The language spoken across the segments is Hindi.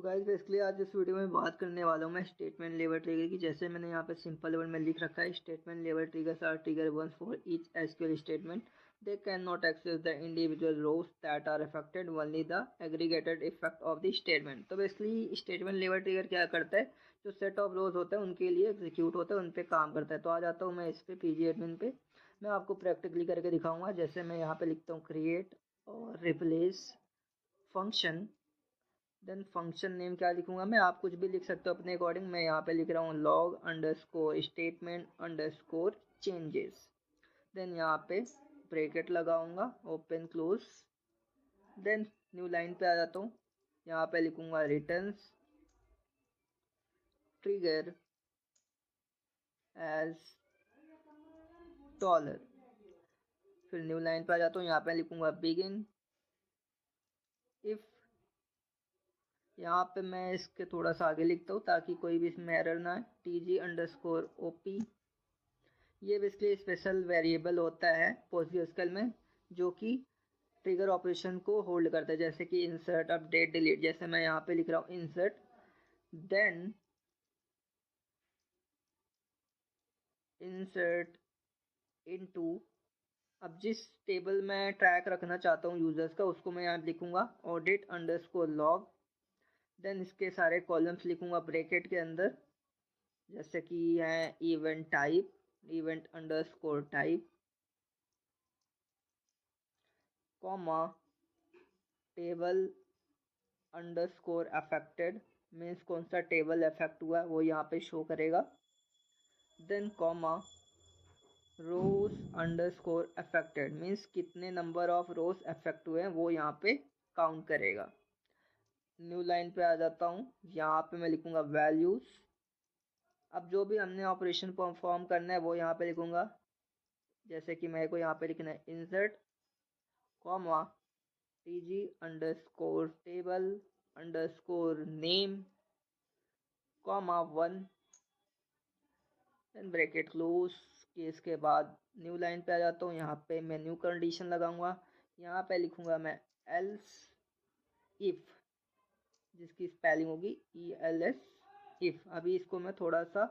गाइस बेसिकली आज इस वीडियो में बात करने वाला हूँ मैं स्टेटमेंट लेवल ट्रिगर की। जैसे मैंने यहाँ पे सिंपल लेवल में लिख रखा है, statement level triggers are trigger once for each SQL statement. They can not access the individual rows that are affected, only the aggregated effect of the statement. तो बेसिकली स्टेटमेंट लेवल ट्रिगर क्या करता है, जो सेट ऑफ रोज होते हैं उनके लिए एग्जीक्यूट होता है, उन पर काम करता है। तो आ जाता हूँ मैं इस पे पीजी एडमिन पे, मैं आपको प्रैक्टिकली करके दिखाऊंगा। जैसे मैं यहाँ पे लिखता हूँ क्रिएट और replace function, then function name क्या लिखूंगा मैं, आप कुछ भी लिख सकते हो अपने अकॉर्डिंग। मैं यहाँ पे लिख रहा हूँ log underscore statement underscore changes. Then यहाँ पे ब्रैकेट लगाऊंगा, open close. Then new line पे आ जाता हूँ, यहाँ पे लिखूंगा रिटर्न्स ट्रिगर एज डॉलर। फिर न्यू लाइन पे आ जाता हूँ, यहाँ पे लिखूंगा बिगिन इफ। यहाँ पे मैं इसके थोड़ा सा आगे लिखता हूँ ताकि कोई भी इसमें एरर ना आए। tg_op, ये बेसिकली स्पेशल वेरिएबल होता है पोस्टग्रेसक्यूएल में जो कि ट्रिगर ऑपरेशन को होल्ड करता है, जैसे कि इंसर्ट, अपडेट, डिलीट। जैसे मैं यहाँ पे लिख रहा हूँ इंसर्ट, देन इंसर्ट इनटू। अब जिस टेबल में ट्रैक रखना चाहता हूँ यूजर्स का, उसको मैं यहाँ लिखूंगा ऑडिट अंडरस्कोर लॉग। देन इसके सारे कॉलम्स लिखूंगा ब्रैकेट के अंदर, जैसे कि है event type, event underscore type, comma table underscore affected, means कौन सा टेबल अफेक्ट हुआ है वो यहाँ पे शो करेगा। देन कॉमा रोज अंडरस्कोर अफेक्टेड, मीन्स कितने नंबर ऑफ रोज अफेक्ट हुए हैं वो यहाँ पे काउंट करेगा। न्यू लाइन पे आ जाता हूँ, यहाँ पे मैं लिखूंगा वैल्यूज। अब जो भी हमने ऑपरेशन परफॉर्म करना है वो यहाँ पे लिखूंगा, जैसे कि मेरे को यहाँ पे लिखना है insert comma tg underscore table underscore name comma 1, then bracket close. Case के बाद न्यू लाइन पे आ जाता हूँ, यहाँ पे मैं न्यू कंडीशन लगाऊंगा। यहाँ पे लिखूंगा मैं एल्स इफ, जिसकी स्पेलिंग होगी ELS इफ। अभी इसको मैं थोड़ा सा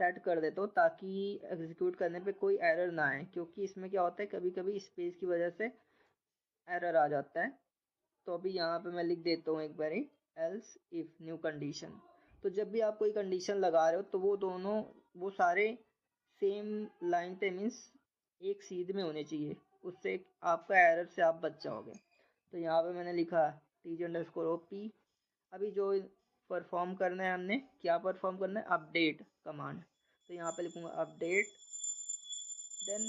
सेट कर देता हूँ ताकि एग्जीक्यूट करने पे कोई एरर ना आए, क्योंकि इसमें क्या होता है कभी कभी स्पेस की वजह से एरर आ जाता है। तो अभी यहाँ पे मैं लिख देता हूँ एक बार एल्स इफ न्यू कंडीशन। तो जब भी आप कोई कंडीशन लगा रहे हो तो वो दोनों, वो सारे सेम लाइन पे, मीन्स एक सीध में होने चाहिए, उससे आपका एरर से आप बच जाओगे। तो यहाँ पे मैंने लिखा tg_op। अभी जो परफॉर्म करना है, हमने क्या परफॉर्म करना है, अपडेट कमांड। तो यहाँ पे लिखूंगा अपडेट। देन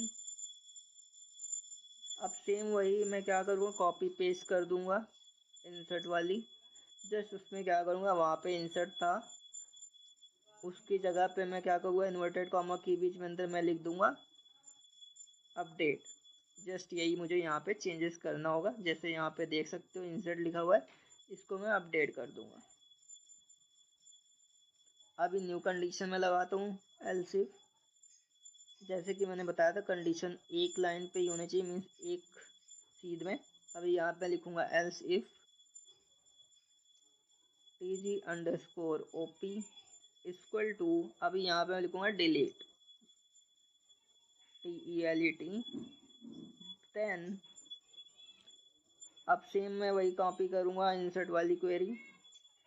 अब सेम वही मैं क्या करूँगा, कॉपी पेस्ट कर दूंगा इंसर्ट वाली। जस्ट उसमें क्या करूँगा, वहाँ पे इंसर्ट था उसकी जगह पे मैं क्या करूँगा, इन्वर्टेड कॉमा के बीच में अंदर मैं लिख दूंगा अपडेट। जस्ट यही मुझे यहाँ पे चेंजेस करना होगा। जैसे यहाँ पे देख सकते हो इंसर्ट लिखा हुआ है, इसको मैं अपडेट कर दूंगा। अभी न्यू कंडीशन में लगाता हूँ एल्स इफ। जैसे कि मैंने बताया था कंडीशन एक लाइन पे ही होनी चाहिए, मीन्स एक सीध में। अभी यहाँ पे लिखूंगा else if tg_op equal to, अभी यहाँ पे मैं लिखूंगा डिलीट, TELET। देन अब सेम मैं वही कॉपी करूँगा इंसर्ट वाली क्वेरी,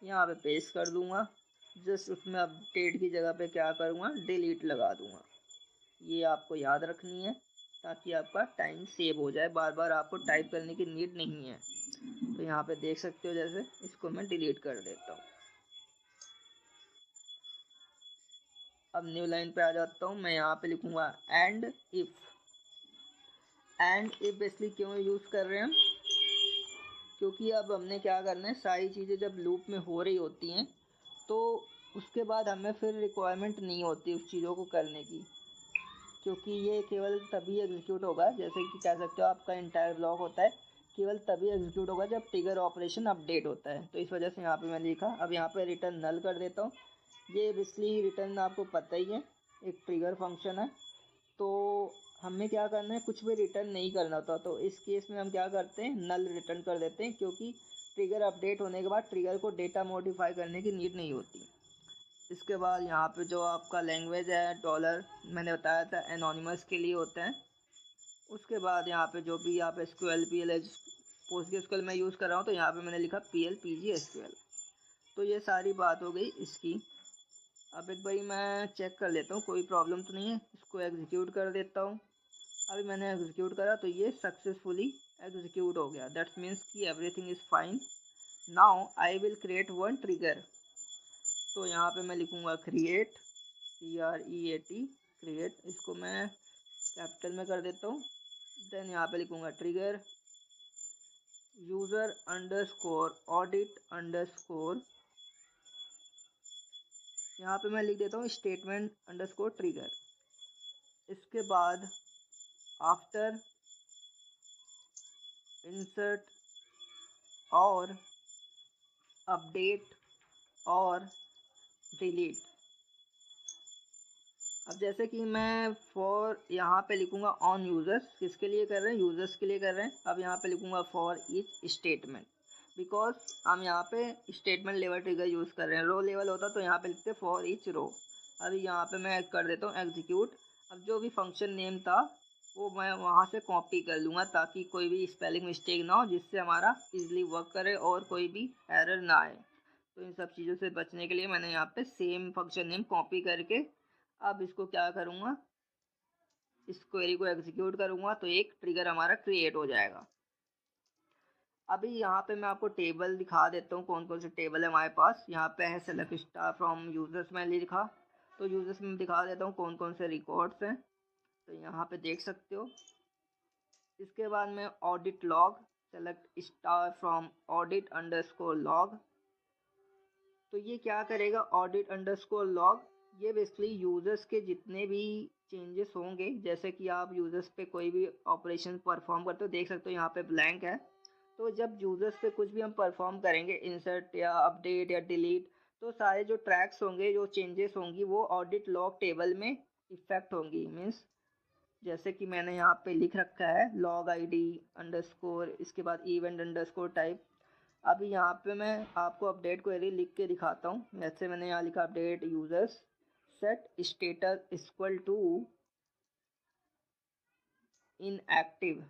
यहाँ पे पेस्ट कर दूंगा। जस्ट उसमें अपडेट की जगह पे क्या करूँगा, डिलीट लगा दूंगा। ये आपको याद रखनी है ताकि आपका टाइम सेव हो जाए, बार बार आपको टाइप करने की नीड नहीं है। तो यहाँ पे देख सकते हो, जैसे इसको मैं डिलीट कर देता हूँ। अब न्यू लाइन पे आ जाता हूँ, मैं यहाँ पे लिखूंगा and if. And if basically क्यों यूज़ कर रहे हैं हम, क्योंकि अब हमने क्या करना है, सारी चीज़ें जब लूप में हो रही होती हैं तो उसके बाद हमें फिर रिक्वायरमेंट नहीं होती उस चीज़ों को करने की, क्योंकि ये केवल तभी एग्जीक्यूट होगा, जैसे कि कह सकते हो आपका इंटायर ब्लॉक होता है, केवल तभी एग्जीक्यूट होगा जब ट्रिगर ऑपरेशन अपडेट होता है। तो इस वजह से यहाँ पे मैंने लिखा। अब यहाँ पे रिटर्न नल कर देता हूँ। ये बेसिकली रिटर्न आपको पता ही है, एक ट्रिगर फंक्शन है। तो हमें क्या करना है, कुछ भी रिटर्न नहीं करना होता, तो इस केस में हम क्या करते हैं, नल रिटर्न कर देते हैं, क्योंकि ट्रिगर अपडेट होने के बाद ट्रिगर को डेटा मॉडिफाई करने की नीड नहीं होती। इसके बाद यहाँ पे जो आपका लैंग्वेज है डॉलर, मैंने बताया था एनोनिमस के लिए होता है। उसके बाद यहाँ पे जो भी आप SQL PL PostgreSQL में यूज़ कर रहा हूँ, तो यहाँ पे मैंने लिखा PL PG SQL। तो ये सारी बात हो गई इसकी। अब एक बारी मैं चेक कर लेता हूँ कोई प्रॉब्लम तो नहीं है, इसको एग्जीक्यूट कर देता हूँ। अभी मैंने एग्जीक्यूट करा तो ये सक्सेसफुली एग्जीक्यूट हो गया, दैट मीन्स कि everything is fine. Now I will create one trigger. तो यहाँ पे मैं लिखूँगा क्रिएट, CREAT, क्रिएट, इसको मैं कैपिटल में कर देता हूँ। देन यहाँ पे लिखूँगा trigger user underscore audit underscore, यहाँ पे मैं लिख देता हूँ स्टेटमेंट अंडरस्कोर ट्रिगर। इसके बाद आफ्टर इंसर्ट और अपडेट और डिलीट। अब जैसे कि मैं फॉर यहाँ पे लिखूँगा ऑन यूज़र्स, किसके लिए कर रहे हैं, यूज़र्स के लिए कर रहे हैं। अब यहाँ पे लिखूँगा फॉर ईच स्टेटमेंट, बिकॉज हम यहाँ पे स्टेटमेंट लेवल ट्रिगर यूज़ कर रहे हैं। रो लेवल होता तो यहाँ पे लिखते फॉर ईच रो। अभी यहाँ पे मैं कर देता हूँ एग्जीक्यूट। अब जो भी फंक्शन नेम था वो मैं वहाँ से कॉपी कर लूँगा, ताकि कोई भी स्पेलिंग मिस्टेक ना हो, जिससे हमारा इजीली वर्क करे और कोई भी एरर ना आए। तो इन सब चीज़ों से बचने के लिए मैंने यहाँ पे सेम फंक्शन नेम कॉपी करके अब इसको क्या करूँगा, इस क्वेरी को एग्जीक्यूट करूँगा तो एक ट्रिगर हमारा क्रिएट हो जाएगा। अभी यहाँ पे मैं आपको टेबल दिखा देता हूँ, कौन कौन से टेबल है हमारे पास। यहाँ पे है सेलेक्ट स्टार फ्रॉम यूजर्स में लिखा, तो यूजर्स में दिखा देता हूँ कौन कौन से रिकॉर्ड्स हैं, तो यहाँ पे देख सकते हो। इसके बाद में audit log, select star from audit underscore log. तो ये क्या करेगा, ऑडिट अंडरस्कोर लॉग, ये बेसिकली यूजर्स के जितने भी चेंजेस होंगे, जैसे कि आप यूजर्स पे कोई भी ऑपरेशन परफॉर्म करते हो, देख सकते हो यहाँ पे ब्लैंक है। तो जब यूजर्स पे कुछ भी हम परफॉर्म करेंगे, इंसर्ट या अपडेट या डिलीट, तो सारे जो ट्रैक्स होंगे, जो चेंजेस होंगी, वो ऑडिट लॉग टेबल में इफेक्ट होंगी। मीन्स जैसे कि मैंने यहाँ पे लिख रखा है लॉग ID अंडरस्कोर, इसके बाद इवेंट अंडरस्कोर टाइप। अभी यहाँ पे मैं आपको अपडेट क्वेरी लिख के दिखाता हूँ। जैसे मैंने यहाँ लिखा update users set status equal to inactive,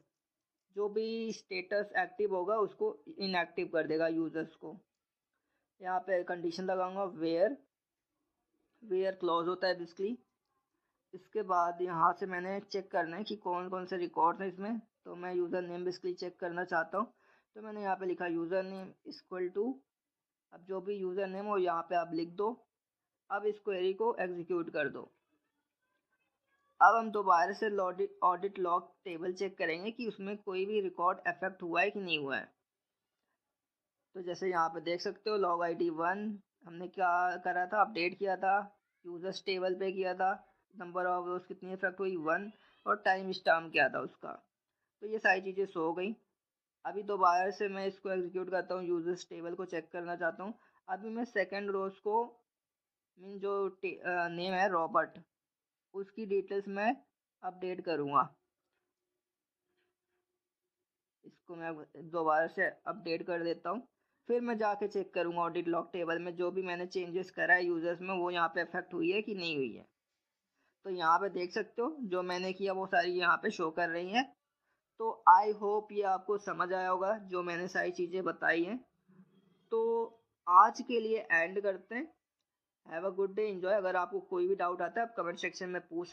जो भी स्टेटस एक्टिव होगा उसको इनएक्टिव कर देगा यूजर्स को। यहाँ पे कंडीशन लगाऊंगा वेयर, वेयर क्लॉज होता है बेसिकली। इसके बाद यहाँ से मैंने चेक करना है कि कौन कौन से रिकॉर्ड हैं इसमें, तो मैं यूज़र नेम बेसिकली चेक करना चाहता हूँ। तो मैंने यहाँ पे लिखा यूज़र नेम इक्वल टू, अब जो भी यूज़र नेम हो यहाँ पे आप लिख दो। अब इस क्वेरी को एग्जीक्यूट कर दो। अब हम दोबारा से ऑडिट लॉग टेबल चेक करेंगे कि उसमें कोई भी रिकॉर्ड अफेक्ट हुआ है कि नहीं हुआ है। तो जैसे यहाँ पे देख सकते हो लॉग ID 1 हमने क्या करा था, अपडेट किया था, यूजर्स टेबल पे किया था, नंबर ऑफ रोज कितनी इफेक्ट हुई 1, और टाइम स्टाम्प क्या था उसका। तो ये सारी चीज़ें शो गई। अभी दोबारा से मैं इसको एग्जीक्यूट करता हूँ, यूजर्स टेबल को चेक करना चाहता हूँ। अभी मैं सेकेंड रोज को, मीन जो नेम है रॉबर्ट, उसकी डिटेल्स मैं अपडेट करूँगा। इसको मैं दोबारा से अपडेट कर देता हूँ। फिर मैं जाके चेक करूँगा ऑडिट लॉग टेबल में जो भी मैंने चेंजेस करा है यूजर्स में, वो यहाँ पे इफेक्ट हुई है कि नहीं हुई है। तो यहाँ पे देख सकते हो जो मैंने किया वो सारी यहाँ पे शो कर रही हैं। तो आई होप ये आपको समझ आया होगा जो मैंने सारी चीज़ें बताई हैं। तो आज के लिए एंड करते हैं। Have a good day, enjoy. अगर आपको कोई भी डाउट आता है आप कमेंट सेक्शन में पूछ